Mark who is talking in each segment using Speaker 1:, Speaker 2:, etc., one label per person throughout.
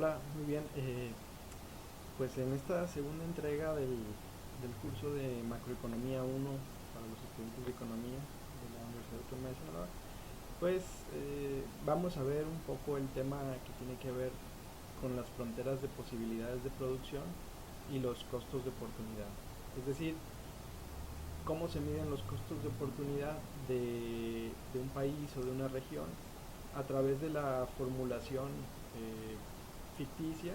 Speaker 1: Hola, muy bien. Pues en esta segunda entrega del curso de Macroeconomía 1 para los estudiantes de Economía de la Universidad Autónoma de Sinaloa, pues vamos a ver un poco el tema que tiene que ver con las fronteras de posibilidades de producción y los costos de oportunidad. Es decir, cómo se miden los costos de oportunidad de un país o de una región a través de la formulación ficticia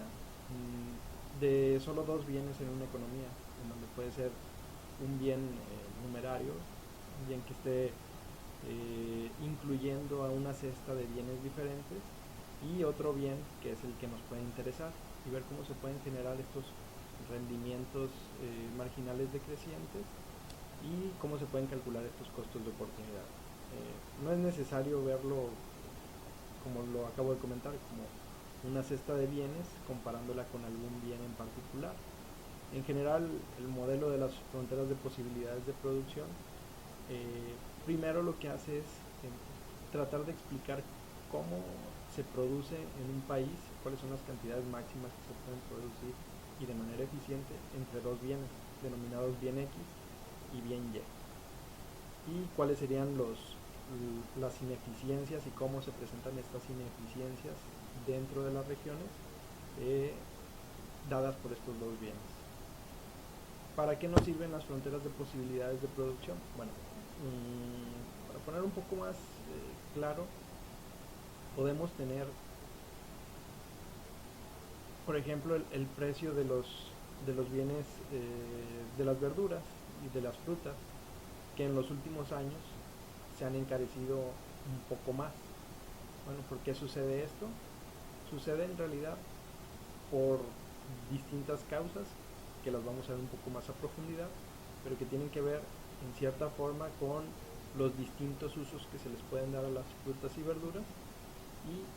Speaker 1: de solo dos bienes en una economía, en donde puede ser un bien numerario, un bien que esté incluyendo a una cesta de bienes diferentes, y otro bien que es el que nos puede interesar, y ver cómo se pueden generar estos rendimientos marginales decrecientes y cómo se pueden calcular estos costos de oportunidad. No es necesario verlo, como lo acabo de comentar, como una cesta de bienes comparándola con algún bien en particular. En general, el modelo de las fronteras de posibilidades de producción primero lo que hace es tratar de explicar cómo se produce en un país, cuáles son las cantidades máximas que se pueden producir y de manera eficiente entre dos bienes, denominados bien X y bien Y, y cuáles serían las ineficiencias y cómo se presentan estas ineficiencias dentro de las regiones eh, dadas por estos dos bienes. ¿Para qué nos sirven las fronteras de posibilidades de producción? Bueno, para poner un poco más claro, podemos tener, por ejemplo, el precio de los bienes, de las verduras y de las frutas, que en los últimos años se han encarecido un poco más. Bueno, ¿por qué sucede esto? Sucede en realidad por distintas causas que las vamos a ver un poco más a profundidad, pero que tienen que ver en cierta forma con los distintos usos que se les pueden dar a las frutas y verduras, y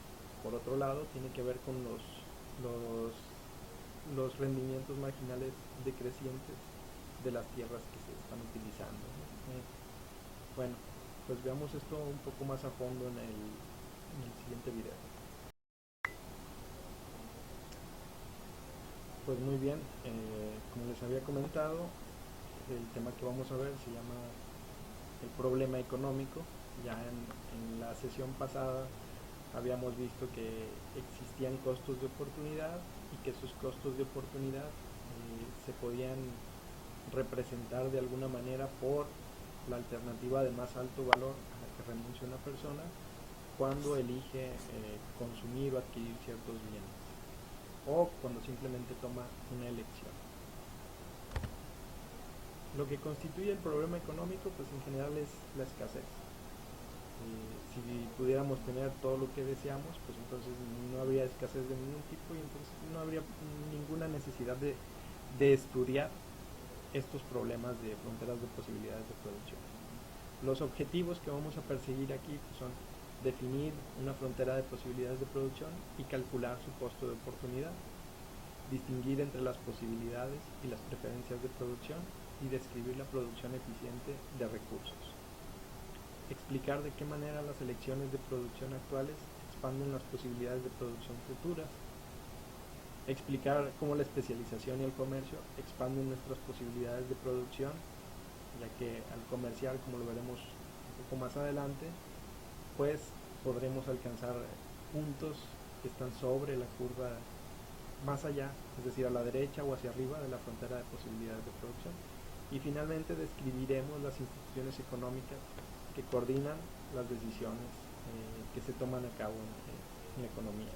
Speaker 1: por otro lado tiene que ver con los, los rendimientos marginales decrecientes de las tierras que se están utilizando, ¿no? Bueno, pues veamos esto un poco más a fondo en el siguiente video. Pues muy bien, como les había comentado, el tema que vamos a ver se llama el problema económico. Ya en la sesión pasada habíamos visto que existían costos de oportunidad y que esos costos de oportunidad se podían representar de alguna manera por la alternativa de más alto valor a la que renuncia una persona cuando elige consumir o adquirir ciertos bienes, o cuando simplemente toma una elección. Lo que constituye el problema económico, pues en general es la escasez. Si pudiéramos tener todo lo que deseamos, pues entonces no habría escasez de ningún tipo, y entonces no habría ninguna necesidad de estudiar estos problemas de fronteras de posibilidades de producción. Los objetivos que vamos a perseguir aquí pues son definir una frontera de posibilidades de producción y calcular su costo de oportunidad, distinguir entre las posibilidades y las preferencias de producción y describir la producción eficiente de recursos. Explicar de qué manera las elecciones de producción actuales expanden las posibilidades de producción futuras. Explicar cómo la especialización y el comercio expanden nuestras posibilidades de producción, ya que al comerciar, como lo veremos un poco más adelante, pues podremos alcanzar puntos que están sobre la curva más allá, es decir, a la derecha o hacia arriba de la frontera de posibilidades de producción. Y finalmente describiremos las instituciones económicas que coordinan las decisiones que se toman a cabo en la economía.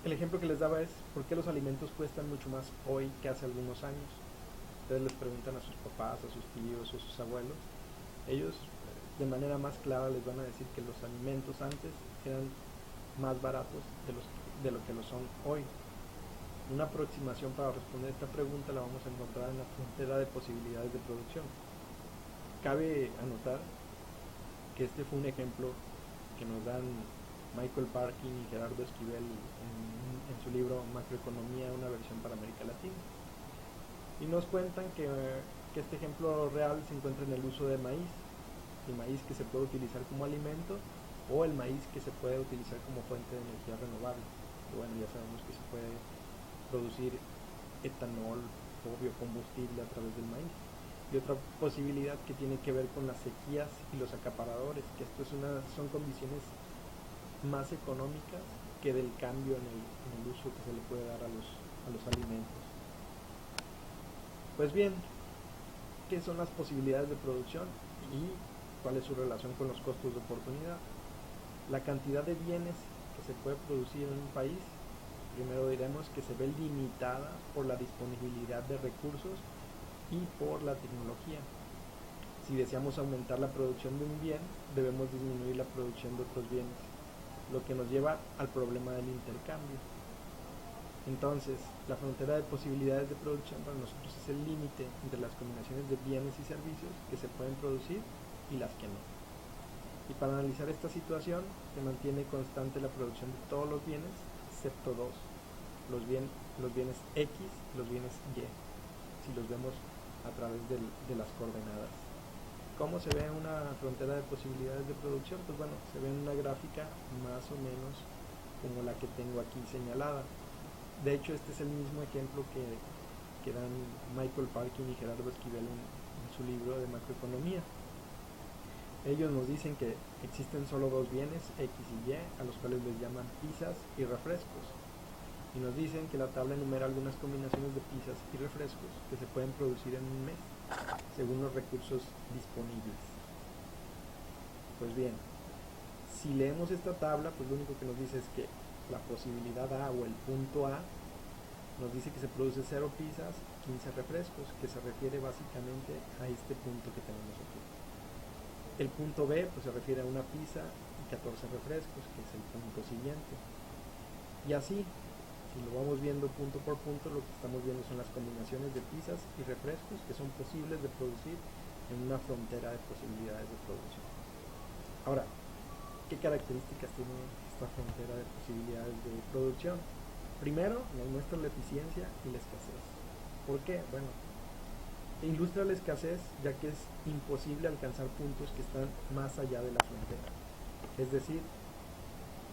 Speaker 1: El ejemplo que les daba es por qué los alimentos cuestan mucho más hoy que hace algunos años. Ustedes les preguntan a sus papás, a sus tíos o a sus abuelos, ellos de manera más clara les van a decir que los alimentos antes eran más baratos de lo que lo son hoy. Una aproximación para responder esta pregunta la vamos a encontrar en la frontera de posibilidades de producción. Cabe anotar que este fue un ejemplo que nos dan Michael Parkin y Gerardo Esquivel en su libro Macroeconomía, una versión para América Latina. Y nos cuentan que este ejemplo real se encuentra en el uso de maíz, el maíz que se puede utilizar como alimento o el maíz, que se puede utilizar como fuente de energía renovable. Y bueno, ya sabemos que se puede producir etanol o biocombustible a través del maíz. Y otra posibilidad que tiene que ver con las sequías y los acaparadores, que esto son condiciones más económicas que del cambio en el uso que se le puede dar a los alimentos. Pues bien, ¿qué son las posibilidades de producción y cuál es su relación con los costos de oportunidad? La cantidad de bienes que se puede producir en un país, primero diremos que se ve limitada por la disponibilidad de recursos y por la tecnología. Si deseamos aumentar la producción de un bien, debemos disminuir la producción de otros bienes, lo que nos lleva al problema del intercambio. Entonces, la frontera de posibilidades de producción para nosotros es el límite entre las combinaciones de bienes y servicios que se pueden producir y las que no. Y para analizar esta situación, se mantiene constante la producción de todos los bienes, excepto dos, los bienes X y los bienes Y, si los vemos a través de las coordenadas. ¿Cómo se ve una frontera de posibilidades de producción? Pues bueno, se ve en una gráfica más o menos como la que tengo aquí señalada. De hecho, este es el mismo ejemplo que dan Michael Parkin y Gerardo Esquivel en su libro de macroeconomía. Ellos nos dicen que existen solo dos bienes, X y Y, a los cuales les llaman pizzas y refrescos. Y nos dicen que la tabla enumera algunas combinaciones de pizzas y refrescos que se pueden producir en un mes, según los recursos disponibles. Pues bien, si leemos esta tabla, pues lo único que nos dice es que la posibilidad A o el punto A nos dice que se produce 0 pizzas, 15 refrescos, que se refiere básicamente a este punto que tenemos aquí. El punto B pues se refiere a una pizza y 14 refrescos, que es el punto siguiente. Y así, si lo vamos viendo punto por punto, lo que estamos viendo son las combinaciones de pizzas y refrescos que son posibles de producir en una frontera de posibilidades de producción. Ahora, ¿qué características tiene esta frontera de posibilidades de producción? Primero, nos muestra la eficiencia y la escasez. ¿Por qué? Bueno, ilustra la escasez ya que es imposible alcanzar puntos que están más allá de la frontera. Es decir,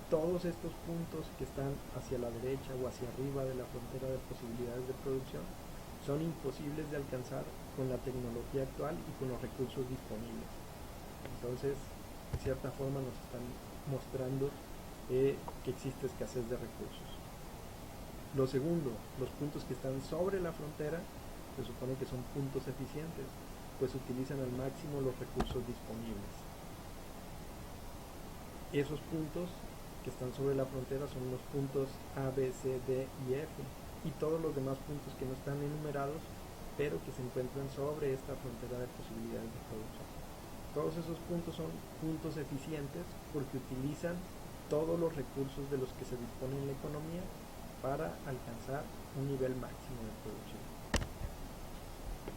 Speaker 1: todos estos puntos que están hacia la derecha o hacia arriba de la frontera de posibilidades de producción son imposibles de alcanzar con la tecnología actual y con los recursos disponibles. Entonces, de cierta forma nos están mostrando que existe escasez de recursos. Lo segundo, los puntos que están sobre la frontera se supone que son puntos eficientes, pues utilizan al máximo los recursos disponibles. Esos puntos que están sobre la frontera son los puntos A, B, C, D y F, y todos los demás puntos que no están enumerados, pero que se encuentran sobre esta frontera de posibilidades de producción. Todos esos puntos son puntos eficientes porque utilizan todos los recursos de los que se dispone en la economía para alcanzar un nivel máximo de producción.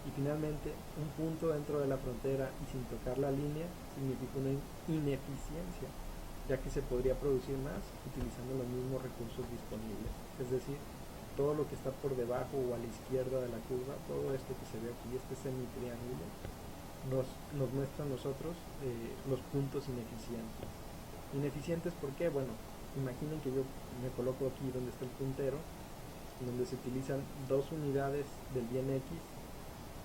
Speaker 1: Y finalmente, un punto dentro de la frontera y sin tocar la línea significa una ineficiencia, ya que se podría producir más utilizando los mismos recursos disponibles. Es decir, todo lo que está por debajo o a la izquierda de la curva, todo esto que se ve aquí, este semitriángulo, nos muestra a nosotros los puntos ineficientes. Ineficientes, ¿por qué? Bueno, imaginen que yo me coloco aquí donde está el puntero, donde se utilizan 2 unidades del bien X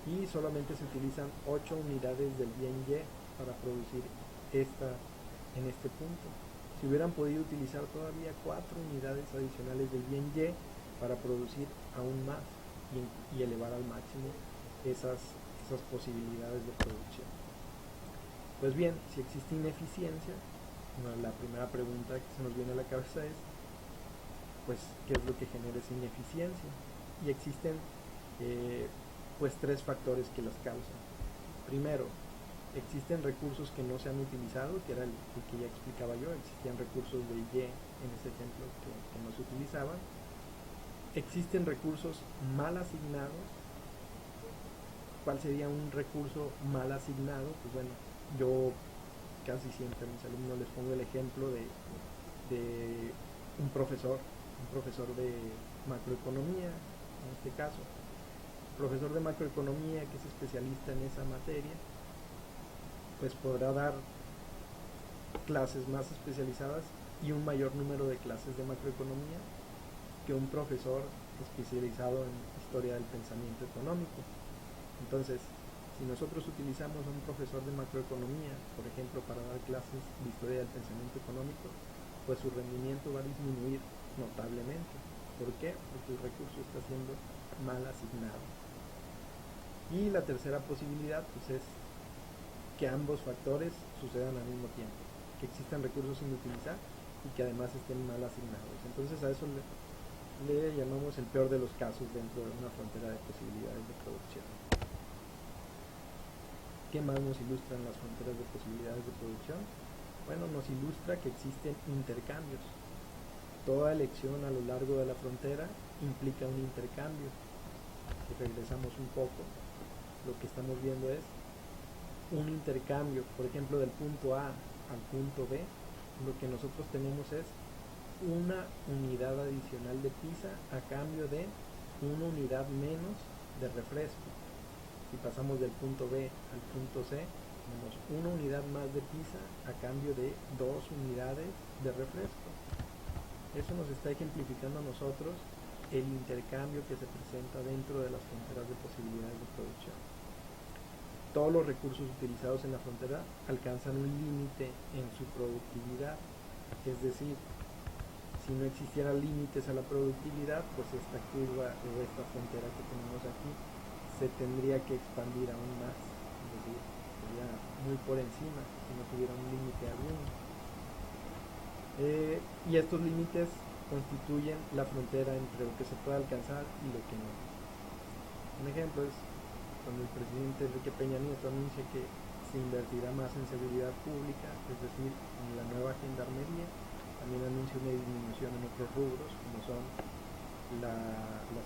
Speaker 1: y solamente se utilizan 8 unidades del bien Y para producir en este punto. Si hubieran podido utilizar todavía 4 unidades adicionales del bien Y para producir aún más y elevar al máximo esas posibilidades de producción. Pues bien, si existe ineficiencia, la primera pregunta que se nos viene a la cabeza es, pues, ¿qué es lo que genera esa ineficiencia? Y existen pues 3 factores que las causan. Primero, existen recursos que no se han utilizado, que era el que ya explicaba yo, existían recursos de Y en ese ejemplo que no se utilizaban. Existen recursos mal asignados. ¿Cuál sería un recurso mal asignado? Pues bueno, yo casi siempre a mis alumnos les pongo el ejemplo de un profesor de macroeconomía, en este caso. El profesor de macroeconomía que es especialista en esa materia, pues podrá dar clases más especializadas y un mayor número de clases de macroeconomía que un profesor especializado en historia del pensamiento económico. Entonces, si nosotros utilizamos a un profesor de macroeconomía, por ejemplo, para dar clases de historia del pensamiento económico, pues su rendimiento va a disminuir notablemente. ¿Por qué? Porque el recurso está siendo mal asignado. Y la tercera posibilidad pues es que ambos factores sucedan al mismo tiempo, que existan recursos sin utilizar y que además estén mal asignados. Entonces a eso le llamamos el peor de los casos dentro de una frontera de posibilidades de producción. ¿Qué más nos ilustran las fronteras de posibilidades de producción? Bueno, nos ilustra que existen intercambios. Toda elección a lo largo de la frontera implica un intercambio. Si regresamos un poco, lo que estamos viendo es un intercambio, por ejemplo, del punto A al punto B. Lo que nosotros tenemos es una unidad adicional de pizza a cambio de una unidad menos de refresco. Si pasamos del punto B al punto C, tenemos una unidad más de pizza a cambio de 2 unidades de refresco. Eso nos está ejemplificando a nosotros el intercambio que se presenta dentro de las fronteras de posibilidades de producción. Todos los recursos utilizados en la frontera alcanzan un límite en su productividad, es decir, si no existieran límites a la productividad, pues esta curva o esta frontera que tenemos aquí se tendría que expandir aún más, es decir, sería muy por encima si no tuviera un límite alguno. Y estos límites constituyen la frontera entre lo que se puede alcanzar y lo que no. Un ejemplo es cuando el presidente Enrique Peña Nieto anuncia que se invertirá más en seguridad pública, es decir, en la nueva gendarmería. También anuncia una disminución en otros rubros, como son la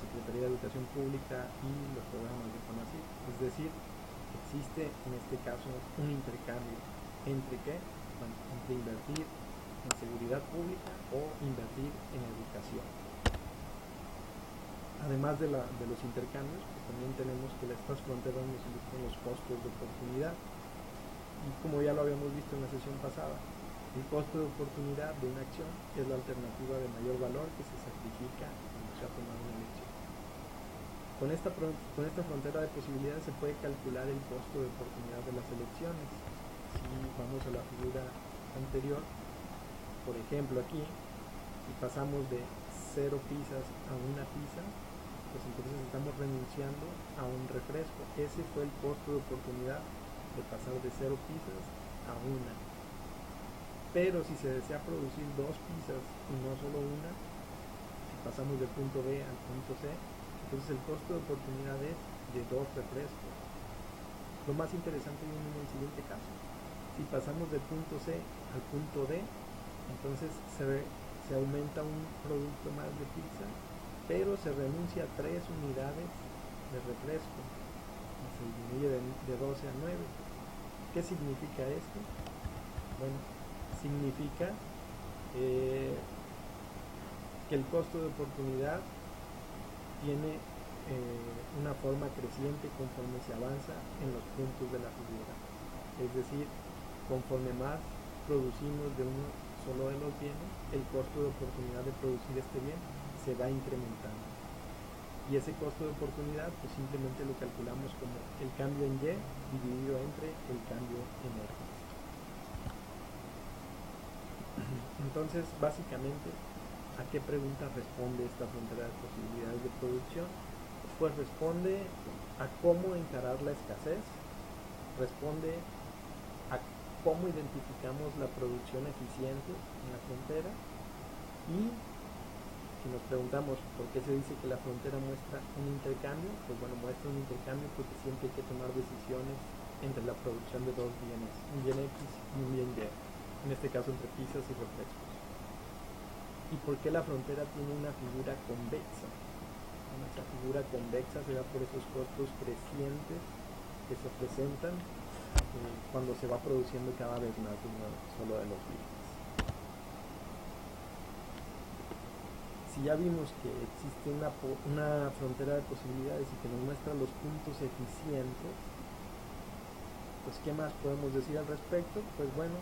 Speaker 1: Secretaría de Educación Pública y los programas de CONACYT. Es decir, existe en este caso un intercambio entre ¿qué? Bueno, entre invertir en seguridad pública o invertir en educación. Además de los intercambios, pues también tenemos que estas fronteras nos ilustran los costos de oportunidad. Y como ya lo habíamos visto en la sesión pasada, el costo de oportunidad de una acción es la alternativa de mayor valor que se sacrifica cuando se ha tomado una elección. Con esta frontera de posibilidades se puede calcular el costo de oportunidad de las elecciones. Si vamos a la figura anterior, por ejemplo aquí, si pasamos de 0 pizzas a una pizza, pues entonces estamos renunciando a un refresco. Ese fue el costo de oportunidad de pasar de 0 pizzas a una. Pero si se desea producir 2 pizzas y no solo una, si pasamos del punto B al punto C, entonces el costo de oportunidad es de 2 refrescos. Lo más interesante viene en el siguiente caso. Si pasamos del punto C al punto D, entonces se aumenta un producto más de pizza, pero se renuncia a 3 unidades de refresco. Se disminuye de 12 a 9. ¿Qué significa esto? Bueno, significa que el costo de oportunidad tiene una forma creciente conforme se avanza en los puntos de la figura. Es decir, conforme más producimos de uno solo de los bienes, el costo de oportunidad de producir este bien se va incrementando. Y ese costo de oportunidad pues simplemente lo calculamos como el cambio en Y dividido entre el cambio en X. Entonces, básicamente, ¿a qué pregunta responde esta frontera de posibilidades de producción? Pues responde a cómo encarar la escasez, responde a cómo identificamos la producción eficiente en la frontera y si nos preguntamos por qué se dice que la frontera muestra un intercambio, pues bueno, muestra un intercambio porque siempre hay que tomar decisiones entre la producción de dos bienes, un bien X y un bien Y, en este caso entre pizzas y refrescos. ¿Y por qué la frontera tiene una figura convexa? Bueno, esa figura convexa se da por esos costos crecientes que se presentan cuando se va produciendo cada vez más uno solo de los bienes. Si ya vimos que existe una frontera de posibilidades y que nos muestra los puntos eficientes, pues ¿qué más podemos decir al respecto? Pues bueno,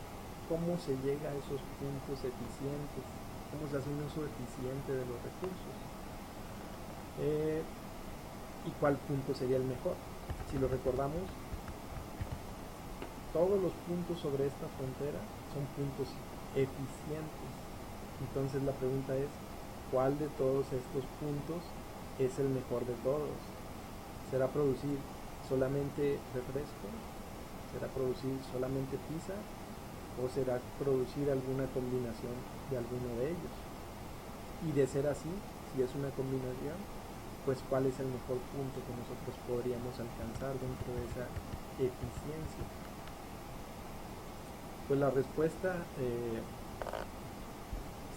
Speaker 1: cómo se llega a esos puntos eficientes, cómo se hace un uso eficiente de los recursos, y cuál punto sería el mejor. Si lo recordamos, todos los puntos sobre esta frontera son puntos eficientes. Entonces la pregunta es, ¿cuál de todos estos puntos es el mejor de todos? ¿Será producir solamente refresco? ¿Será producir solamente pizza? ¿O será producir alguna combinación de alguno de ellos? Y de ser así, si es una combinación, pues ¿cuál es el mejor punto que nosotros podríamos alcanzar dentro de esa eficiencia? Pues la respuesta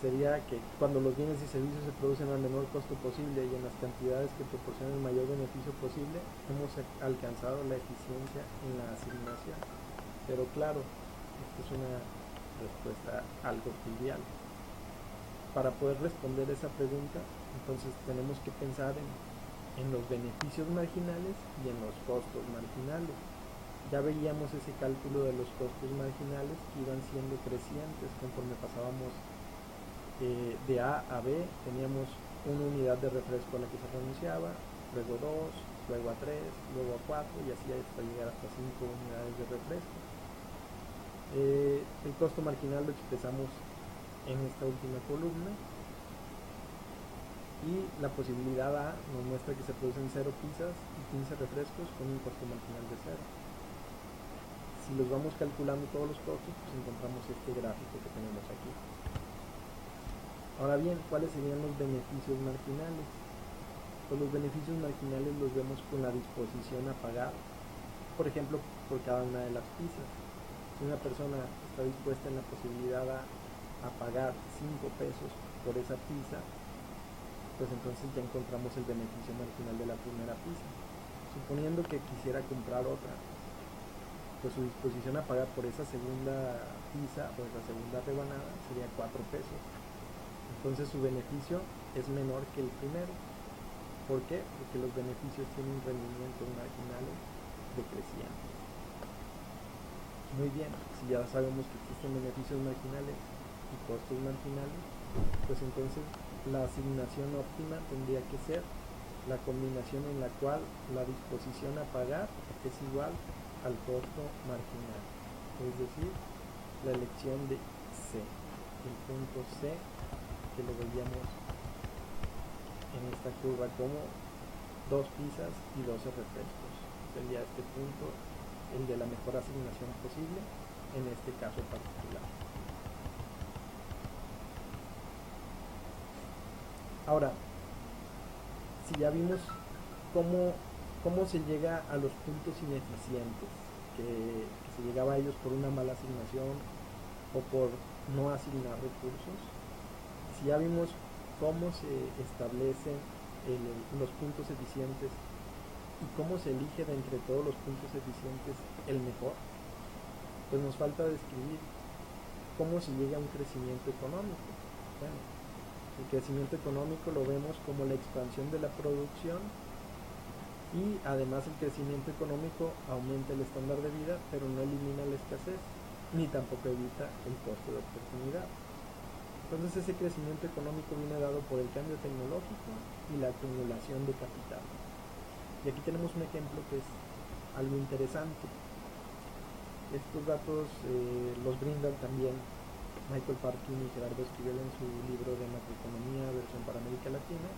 Speaker 1: sería que cuando los bienes y servicios se producen al menor costo posible y en las cantidades que proporcionan el mayor beneficio posible, hemos alcanzado la eficiencia en la asignación. Pero claro, esta es una respuesta algo trivial. Para poder responder esa pregunta, entonces tenemos que pensar en los beneficios marginales y en los costos marginales. Ya veíamos ese cálculo de los costos marginales que iban siendo crecientes conforme pasábamos de A a B. Teníamos una unidad de refresco a la que se renunciaba, luego 2, luego a 3, luego a 4 y así hasta llegar hasta 5 unidades de refresco. El costo marginal lo expresamos en esta última columna y la posibilidad A nos muestra que se producen 0 pizzas y 15 refrescos con un costo marginal de 0. Si los vamos calculando todos los costos, pues encontramos este gráfico que tenemos aquí. Ahora bien, ¿cuáles serían los beneficios marginales? Pues los beneficios marginales los vemos con la disposición a pagar, por ejemplo, por cada una de las pizzas. Si una persona está dispuesta en la posibilidad a pagar 5 pesos por esa pizza, pues entonces ya encontramos el beneficio marginal de la primera pizza. Suponiendo que quisiera comprar otra, pues su disposición a pagar por esa segunda pizza o esa segunda rebanada sería 4 pesos. Entonces su beneficio es menor que el primero. ¿Por qué? Porque los beneficios tienen rendimientos marginales decrecientes. Muy bien, si ya sabemos que existen beneficios marginales y costos marginales, pues entonces la asignación óptima tendría que ser la combinación en la cual la disposición a pagar es igual al costo marginal, es decir, la elección de C, el punto C que lo veíamos en esta curva como 2 pizzas y 12 refrescos. Sería este punto el de la mejor asignación posible en este caso particular. Ahora, si ya vimos cómo se llega a los puntos ineficientes, que se llegaba a ellos por una mala asignación o por no asignar recursos, si ya vimos cómo se establecen los puntos eficientes y cómo se elige de entre todos los puntos eficientes el mejor, pues nos falta describir cómo se llega a un crecimiento económico. Bueno, el crecimiento económico lo vemos como la expansión de la producción y además el crecimiento económico aumenta el estándar de vida, pero no elimina la escasez ni tampoco evita el costo de oportunidad. Entonces ese crecimiento económico viene dado por el cambio tecnológico y la acumulación de capital. Y aquí tenemos un ejemplo que es algo interesante. Estos datos los brindan también Michael Parkin y Gerardo Esquivel en su libro de macroeconomía versión para América Latina.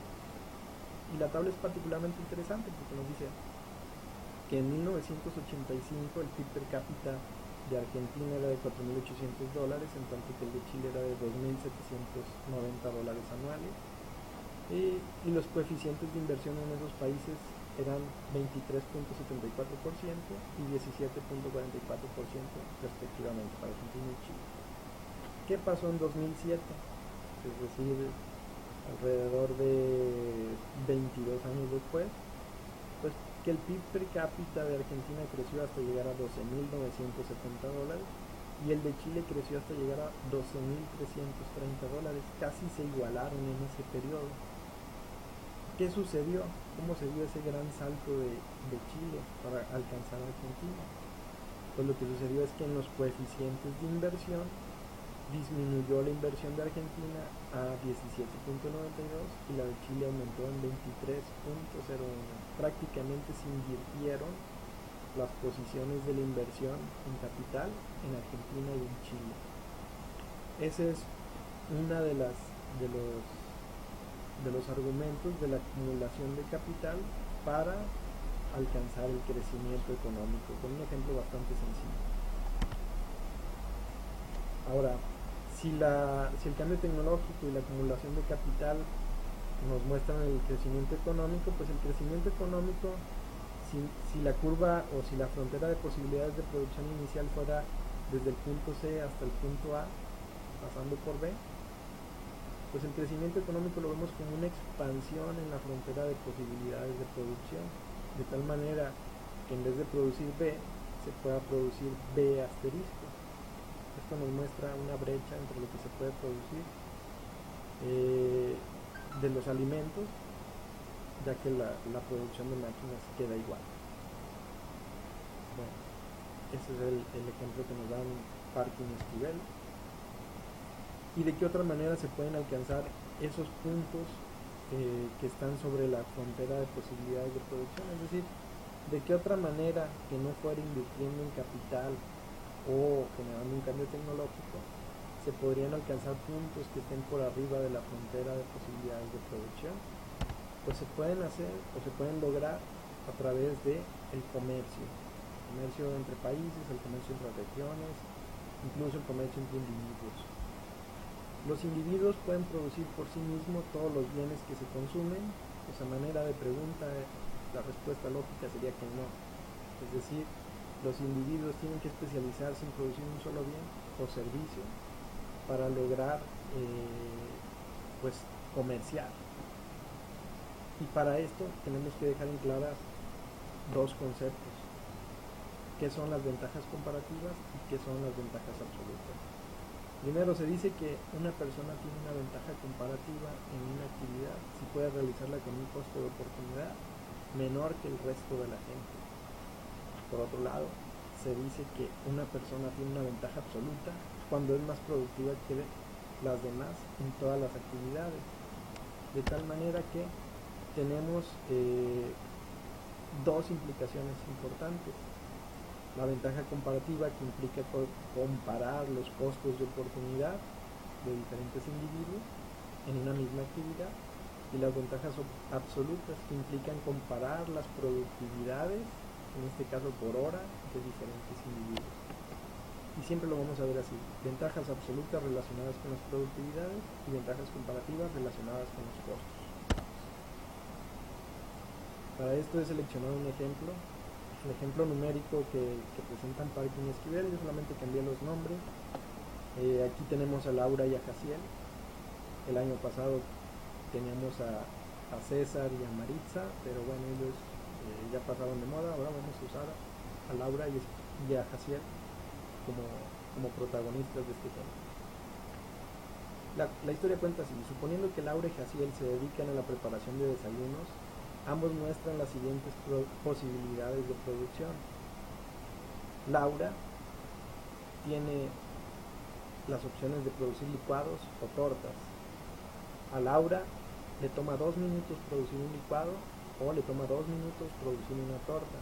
Speaker 1: Y la tabla es particularmente interesante porque nos dice que en 1985 el PIB per cápita de Argentina era de $4.800, en tanto que el de Chile era de $2.790 anuales, y los coeficientes de inversión en esos países eran 23.74% y 17.44% respectivamente para Argentina y Chile. ¿Qué pasó en 2007? Es decir, alrededor de 22 años después, pues que el PIB per cápita de Argentina creció hasta llegar a $12.970 y el de Chile creció hasta llegar a $12.330, casi se igualaron en ese periodo. ¿Qué sucedió? ¿Cómo se dio ese gran salto de Chile para alcanzar a Argentina? pues lo que sucedió es que en los coeficientes de inversión disminuyó la inversión de Argentina a 17.92 y la de Chile aumentó en 23.01. Prácticamente se invirtieron las posiciones de la inversión en capital en Argentina y en Chile. Ese es una de los argumentos de la acumulación de capital para alcanzar el crecimiento económico, con un ejemplo bastante sencillo. Ahora, si el cambio tecnológico y la acumulación de capital nos muestran el crecimiento económico, pues el crecimiento económico, si la curva o si la frontera de posibilidades de producción inicial fuera desde el punto C hasta el punto A, pasando por B, pues el crecimiento económico lo vemos como una expansión en la frontera de posibilidades de producción, de tal manera que en vez de producir B, se pueda producir B asterisco. Esto nos muestra una brecha entre lo que se puede producir de los alimentos, ya que la producción de máquinas queda igual. Bueno, ese es el ejemplo que nos dan Parkin y Esquivel. ¿Y de qué otra manera se pueden alcanzar esos puntos que están sobre la frontera de posibilidades de producción? Es decir, ¿de qué otra manera que no fuera invirtiendo en capital o generando un cambio tecnológico se podrían alcanzar puntos que estén por arriba de la frontera de posibilidades de producción? Pues se pueden hacer o se pueden lograr a través de el comercio entre países, el comercio entre regiones, incluso el comercio entre individuos. Los individuos pueden producir por sí mismos todos los bienes que se consumen. Pues a manera de pregunta, la respuesta lógica sería que no. Es decir, los individuos tienen que especializarse en producir un solo bien o servicio para lograr pues comerciar. Y para esto tenemos que dejar en claras dos conceptos: qué son las ventajas comparativas y qué son las ventajas absolutas. Primero, se dice que una persona tiene una ventaja comparativa en una actividad si puede realizarla con un costo de oportunidad menor que el resto de la gente. Por otro lado, se dice que una persona tiene una ventaja absoluta cuando es más productiva que las demás en todas las actividades. De tal manera que tenemos dos implicaciones importantes: la ventaja comparativa, que implica comparar los costos de oportunidad de diferentes individuos en una misma actividad, y las ventajas absolutas, que implican comparar las productividades, en este caso por hora, de diferentes individuos. Y siempre lo vamos a ver así: ventajas absolutas relacionadas con las productividades y ventajas comparativas relacionadas con los costos. Para esto he seleccionado un ejemplo, el ejemplo numérico que presentan Parkin y Esquivel. Yo solamente cambié los nombres. Aquí tenemos a Laura y a Jaciel. El año pasado teníamos a César y a Maritza, pero bueno, ellos ya pasaron de moda. Ahora vamos a usar a Laura y a Jaciel como protagonistas de este tema. La historia cuenta así: suponiendo que Laura y Jaciel se dedican a la preparación de desayunos, ambos muestran las siguientes posibilidades de producción. Laura tiene las opciones de producir licuados o tortas. A Laura le toma 2 minutos producir un licuado, o le toma 2 minutos producir una torta.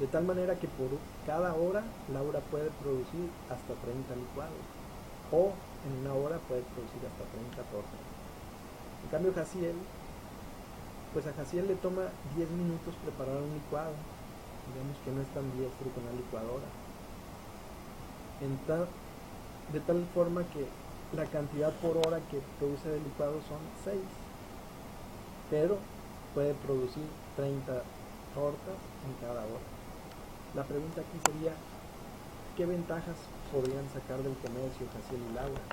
Speaker 1: De tal manera que por cada hora Laura puede producir hasta 30 licuados, o en una hora puede producir hasta 30 tortas. En cambio, Jaciel, pues a Jaciel le toma 10 minutos preparar un licuado. Digamos que no es tan diestro con la licuadora. De tal forma que la cantidad por hora que produce de licuado son 6, pero puede producir 30 tortas en cada hora. La pregunta aquí sería: ¿qué ventajas podrían sacar del comercio Jaciel y Laura?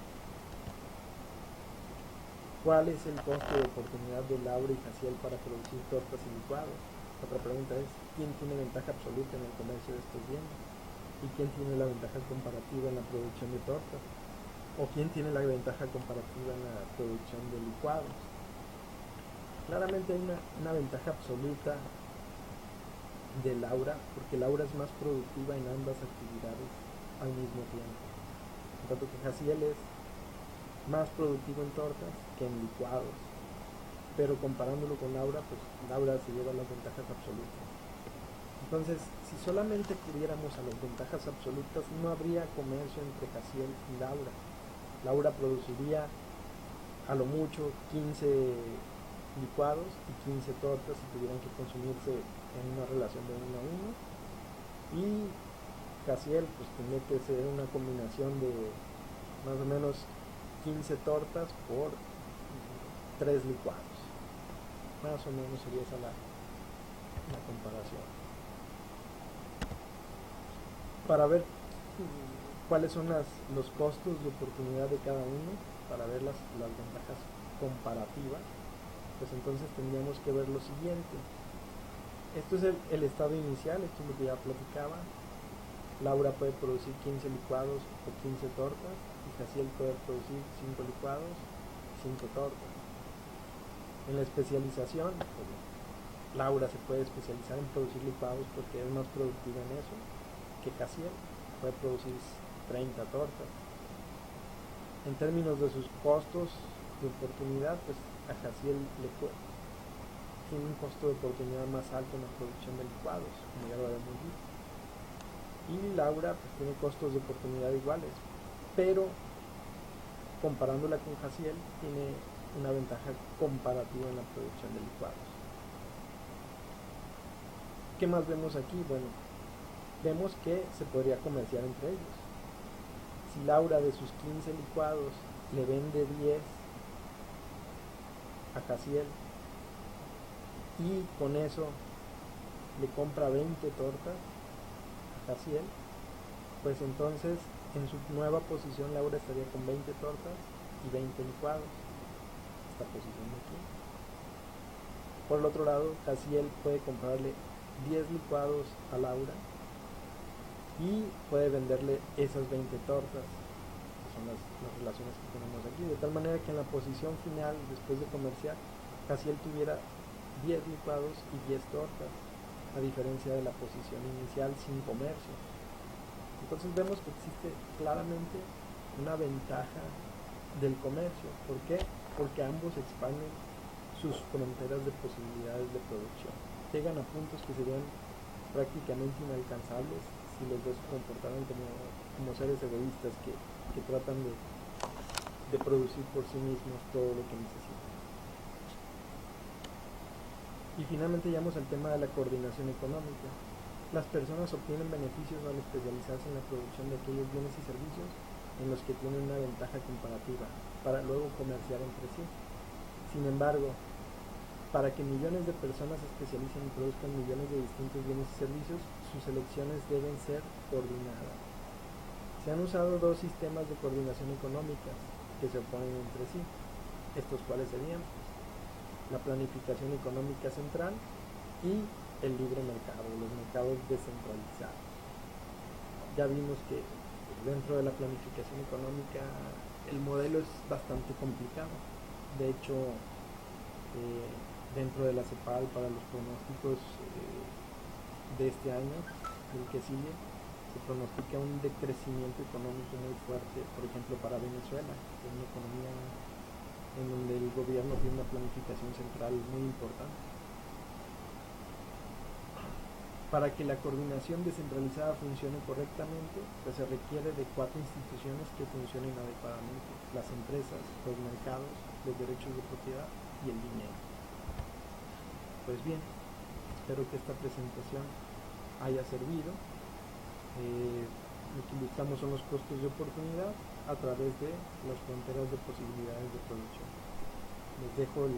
Speaker 1: ¿Cuál es el costo de oportunidad de Laura y Jaciel para producir tortas y licuados? Otra pregunta es: ¿quién tiene ventaja absoluta en el comercio de estos bienes? ¿Y quién tiene la ventaja comparativa en la producción de tortas? ¿O quién tiene la ventaja comparativa en la producción de licuados? Claramente hay una ventaja absoluta de Laura, porque Laura es más productiva en ambas actividades al mismo tiempo. En tanto que Jaciel es más productivo en tortas que en licuados, pero comparándolo con Laura, pues Laura se lleva las ventajas absolutas. Entonces, si solamente cubriéramos a las ventajas absolutas, no habría comercio entre Jaciel y Laura. Laura produciría a lo mucho 15 licuados y 15 tortas si tuvieran que consumirse en una relación de 1 a 1. Y Jaciel pues tendría que ser una combinación de más o menos 15 tortas por 3 licuados. Más o menos sería esa la comparación. Para ver cuáles son los costos de oportunidad de cada uno, para ver las ventajas comparativas, pues entonces tendríamos que ver lo siguiente. Esto es el estado inicial, esto es lo que ya platicaba. Laura puede producir 15 licuados o 15 tortas y Jaciel puede producir 5 licuados y 5 tortas. En la especialización, pues, Laura se puede especializar en producir licuados porque es más productiva en eso que Jaciel, puede producir 30 tortas. En términos de sus costos de oportunidad, pues a Jaciel tiene un costo de oportunidad más alto en la producción de licuados, como ya lo habíamos visto. Y Laura pues tiene costos de oportunidad iguales, pero comparándola con Jaciel tiene una ventaja comparativa en la producción de licuados. ¿Qué más vemos aquí? Bueno, vemos que se podría comerciar entre ellos. Si Laura de sus 15 licuados le vende 10 a Jaciel y con eso le compra 20 tortas a Jaciel, pues entonces en su nueva posición Laura estaría con 20 tortas y 20 licuados, esta posición de aquí. Por el otro lado, Jaciel puede comprarle 10 licuados a Laura y puede venderle esas 20 tortas, que son las relaciones que tenemos aquí, de tal manera que en la posición final, después de comerciar, Jaciel tuviera 10 licuados y 10 tortas, a diferencia de la posición inicial sin comercio. Entonces vemos que existe claramente una ventaja del comercio. ¿Por qué? Porque ambos expanden sus fronteras de posibilidades de producción. Llegan a puntos que serían prácticamente inalcanzables si los dos se comportaran como seres egoístas que tratan de producir por sí mismos todo lo que necesitan. Y finalmente llegamos al tema de la coordinación económica. Las personas obtienen beneficios al especializarse en la producción de aquellos bienes y servicios en los que tienen una ventaja comparativa, para luego comerciar entre sí. Sin embargo, para que millones de personas se especialicen y produzcan millones de distintos bienes y servicios, sus elecciones deben ser coordinadas. Se han usado dos sistemas de coordinación económica que se oponen entre sí, estos cuales serían la planificación económica central y el libre mercado, los mercados descentralizados. Ya vimos que dentro de la planificación económica el modelo es bastante complicado. De hecho, dentro de la CEPAL, para los pronósticos de este año, el que sigue, se pronostica un decrecimiento económico muy fuerte, por ejemplo para Venezuela, que es una economía en donde el gobierno tiene una planificación central muy importante. Para que la coordinación descentralizada funcione correctamente, pues se requiere de 4 instituciones que funcionen adecuadamente: las empresas, los mercados, los derechos de propiedad y el dinero. Pues bien, espero que esta presentación haya servido. Lo que buscamos son los costos de oportunidad a través de las fronteras de posibilidades de producción. Les dejo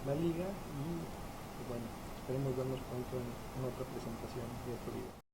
Speaker 1: la liga y bueno, esperemos vernos pronto en otra presentación de otro video.